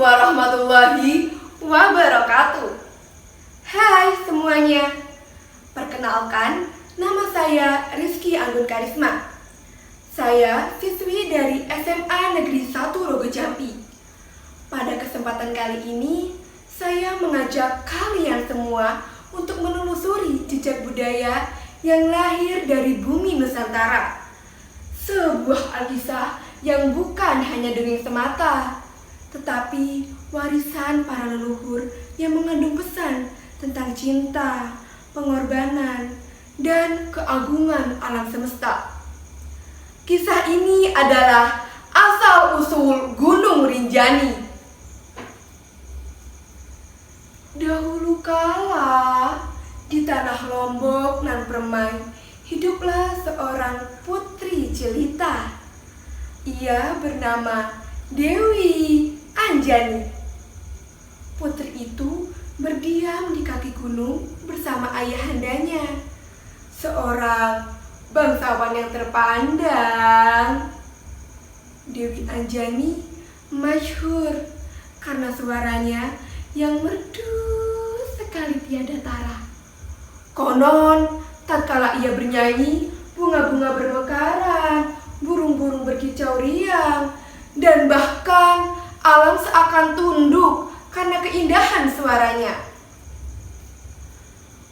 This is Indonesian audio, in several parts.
warahmatullahi wabarakatuh. Hai semuanya, perkenalkan, nama saya Rizky Anggun Karisma. Saya siswi dari SMA Negeri 1 Rogo Jambi. Pada kesempatan kali ini, saya mengajak kalian semua untuk menelusuri jejak budaya yang lahir dari bumi Nusantara. Sebuah alkisah yang bukan hanya dongeng semata, tetapi warisan para leluhur yang mengandung pesan tentang cinta, pengorbanan, dan keagungan alam semesta. Kisah ini adalah asal-usul Gunung Rinjani. Dahulu kala, di tanah Lombok nan permai, hiduplah seorang putri jelita. Ia bernama Dewi Anjani. Putri itu berdiam di kaki gunung bersama ayahandanya, seorang bangsawan yang terpandang. Dewi Anjani masyhur karena suaranya yang merdu sekali tiada tara. Konon, tatkala ia bernyanyi, bunga-bunga bermekaran, burung-burung berkicau riang, dan bahkan alam seakan tunduk karena keindahan suaranya.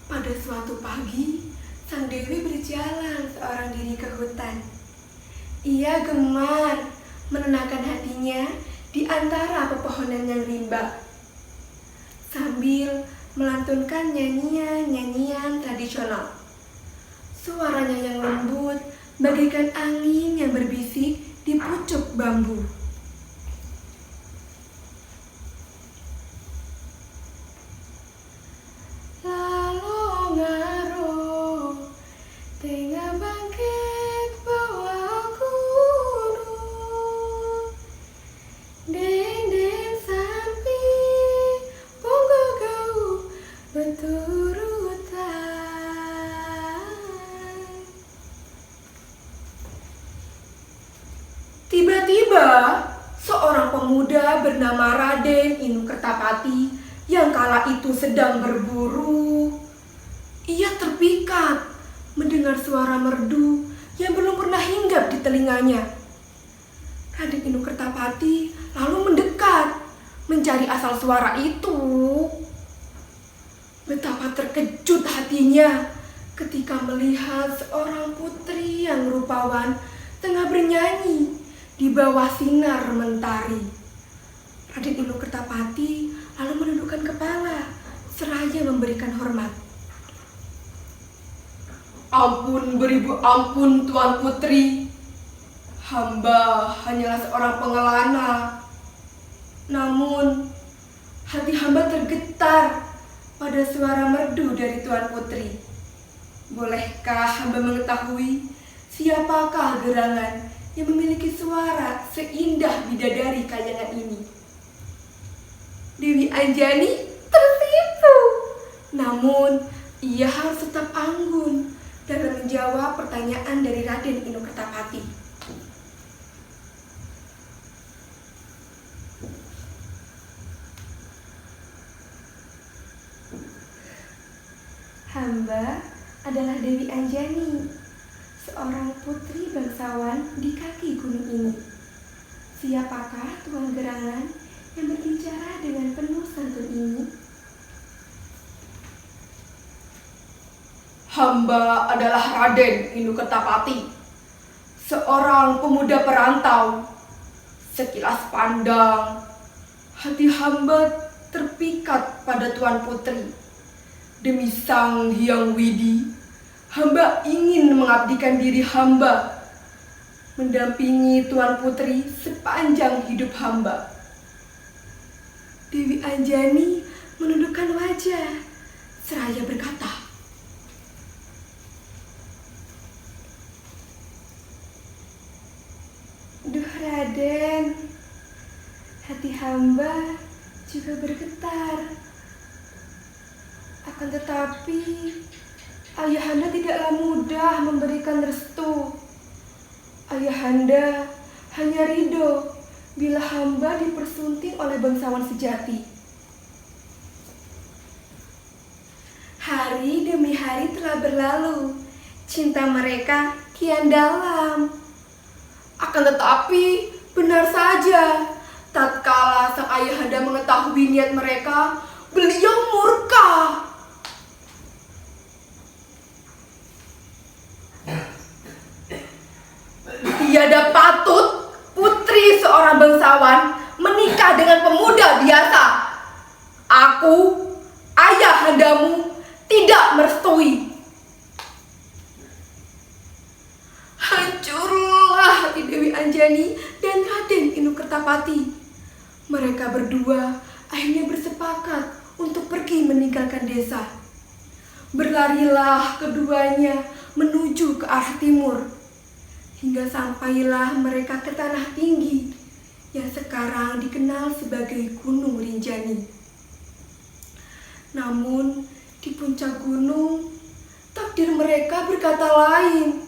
Pada suatu pagi, sang Dewi berjalan seorang diri ke hutan. Ia gemar menenangkan hatinya di antara pepohonan yang rimba, sambil melantunkan nyanyian-nyanyian tradisional. Suaranya yang lembut bagaikan angin yang berbisik di pucuk bambu. Tiba-tiba, seorang pemuda bernama Raden Inu Kertapati yang kala itu sedang berburu. Ia terpikat mendengar suara merdu yang belum pernah hinggap di telinganya. Raden Inu Kertapati lalu mendekat mencari asal suara itu. Betapa terkejut hatinya ketika melihat seorang putri yang rupawan tengah bernyanyi di bawah sinar mentari. Raden Inu Kertapati lalu menundukkan kepala seraya memberikan hormat. Ampun beribu ampun Tuan Putri, hamba hanyalah seorang pengelana. Namun hati hamba tergetar pada suara merdu dari Tuan Putri. Bolehkah hamba mengetahui siapakah gerangan yang memiliki suara seindah bidadari kayangan ini? Dewi Anjani tersipu. Namun, ia harus tetap anggun dalam menjawab pertanyaan dari Raden Inu Kertapati. Hamba adalah Dewi Anjani, seorang putri bangsawan di kaki gunung ini. Siapakah tuan gerangan yang berbicara dengan penuh santun ini? Hamba adalah Raden Inu Kertapati, seorang pemuda perantau. Sekilas pandang, hati hamba terpikat pada Tuan Putri. Demi Sang Hyang Widi, hamba ingin mengabdikan diri hamba, mendampingi Tuan Putri sepanjang hidup hamba. Dewi Anjani menundukkan wajah seraya berkata, "Duh Raden, hati hamba juga bergetar. Akan tetapi, ayahanda tidaklah mudah memberikan restu. Ayahanda hanya ridho bila hamba dipersunting oleh bangsawan sejati. Hari demi hari telah berlalu, cinta mereka kian dalam. Akan tetapi, benar saja, tatkala sang ayahanda mengetahui niat mereka, beliau murka. Tiada patut putri seorang bangsawan menikah dengan pemuda biasa. Aku, ayahandamu, tidak merestui. Hancurlah hati Dewi Anjani dan Raden Inu Kertapati. Mereka berdua akhirnya bersepakat untuk pergi meninggalkan desa. Berlarilah keduanya menuju ke arah timur, hingga sampailah mereka ke tanah tinggi yang sekarang dikenal sebagai Gunung Rinjani. Namun di puncak gunung, takdir mereka berkata lain.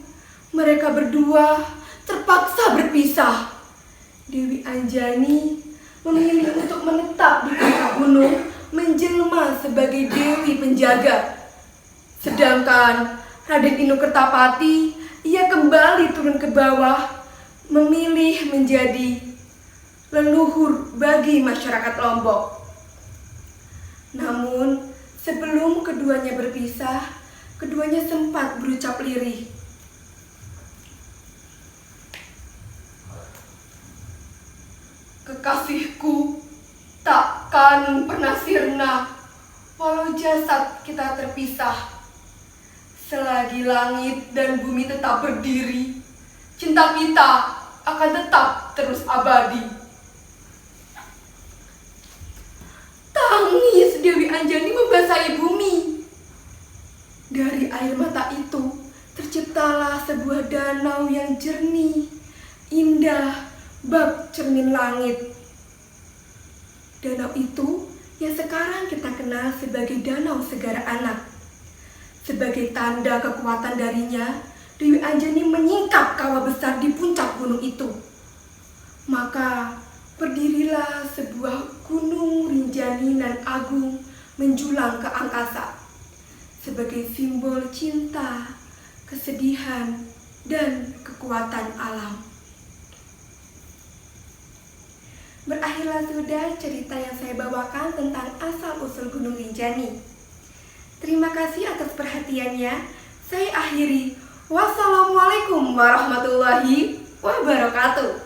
Mereka berdua terpaksa berpisah. Dewi Anjani memilih untuk menetap di puncak gunung, menjelma sebagai dewi penjaga. Sedangkan Raden Inu Kertapati, ia kembali turun ke bawah, memilih menjadi leluhur bagi masyarakat Lombok. Namun, sebelum keduanya berpisah, keduanya sempat berucap lirih. Kekasihku takkan pernah sirna walau jasad kita terpisah. Selagi langit dan bumi tetap berdiri, cinta kita akan tetap terus abadi. Tangis Dewi Anjani membasahi bumi. Dari air mata itu terciptalah sebuah danau yang jernih, indah, bak cermin langit. Danau itu yang sekarang kita kenal sebagai Danau Segara Anak. Sebagai tanda kekuatan darinya, Dewi Anjani menyingkap kawah besar di puncak gunung itu. Maka berdirilah sebuah gunung Rinjani nan agung menjulang ke angkasa, sebagai simbol cinta, kesedihan, dan kekuatan alam. Berakhirlah sudah cerita yang saya bawakan tentang asal-usul Gunung Rinjani. Terima kasih atas perhatiannya. Saya akhiri. Wassalamualaikum warahmatullahi wabarakatuh.